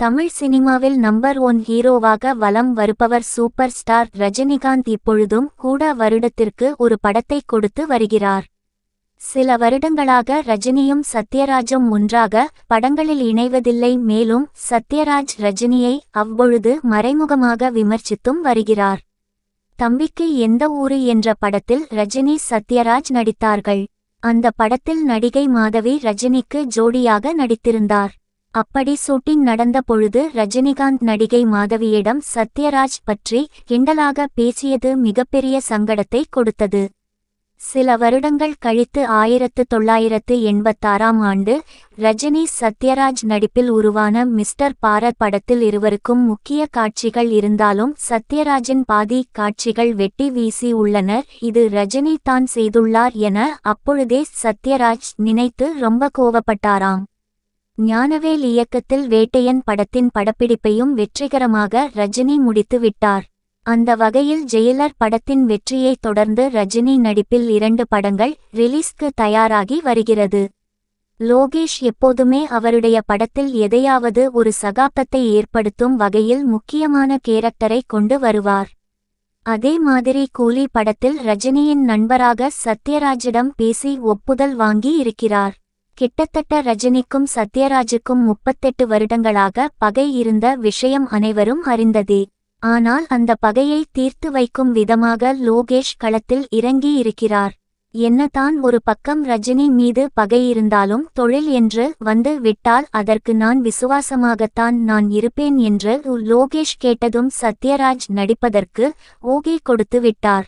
தமிழ் சினிமாவில் நம்பர் 1 ஹீரோவாக வலம் வருபவர் சூப்பர் ஸ்டார் ரஜினிகாந்த். இப்பொழுதும் கூட வருடத்திற்கு ஒரு படத்தை கொடுத்து வருகிறார். சில வருடங்களாக ரஜினியும் சத்யராஜும் ஒன்றாக படங்களில் இணைவதில்லை. மேலும் சத்யராஜ் ரஜினியை அவ்வொழுது மறைமுகமாக விமர்சித்தும் வருகிறார். தம்பிக்கு எந்த ஊரு என்ற படத்தில் ரஜினி சத்யராஜ் நடித்தார்கள். அந்த படத்தில் நடிகை மாதவி ரஜினிக்கு ஜோடியாக நடித்திருந்தார். அப்படி ஷூட்டிங் நடந்த பொழுது ரஜினிகாந்த் நடிகை மாதவியிடம் சத்யராஜ் பற்றி கிண்டலாக பேசியது மிகப்பெரிய சங்கடத்தை கொடுத்தது. சில வருடங்கள் கழித்து 1986ஆம் ஆண்டு ரஜினி சத்யராஜ் நடிப்பில் உருவான மிஸ்டர் பாரத் படத்தில் இருவருக்கும் முக்கிய காட்சிகள் இருந்தாலும் சத்யராஜின் பாதி காட்சிகள் வெட்டி வீசி உள்ளனர். இது ரஜினி தான் செய்துள்ளார் என அப்பொழுதே சத்யராஜ் நினைத்து ரொம்ப கோவப்பட்டாராம். ஞானவேல் இயக்கத்தில் வேட்டையன் படத்தின் படப்பிடிப்பையும் வெற்றிகரமாக ரஜினி முடித்து விட்டார். அந்த வகையில் ஜெயிலர் படத்தின் வெற்றியை தொடர்ந்து ரஜினி நடிப்பில் 2 படங்கள் ரிலீஸ்க்கு தயாராகி வருகிறது. லோகேஷ் எப்போதுமே அவருடைய படத்தில் எதையாவது ஒரு சகாப்தத்தை ஏற்படுத்தும் வகையில் முக்கியமான கேரக்டரை கொண்டு வருவார். அதே மாதிரி கூலி படத்தில் ரஜினியின் நண்பராக சத்யராஜிடம் பேசி ஒப்புதல் வாங்கி இருக்கிறார். கிட்டத்தட்ட ரஜினிக்கும் சத்யராஜுக்கும் 38 வருடங்களாக பகை இருந்த விஷயம் அனைவரும் அறிந்ததே. ஆனால் அந்த பகையை தீர்த்து வைக்கும் விதமாக லோகேஷ் களத்தில் இறங்கி இருக்கிறார். என்னதான் ஒரு பக்கம் ரஜினி மீது பகை இருந்தாலும் தொழில் என்று வந்து விட்டால் அதற்கு நான் விசுவாசமாகத்தான் நான் இருப்பேன் என்று லோகேஷ் கேட்டதும் சத்யராஜ் நடிப்பதற்கு ஓகே கொடுத்து விட்டார்.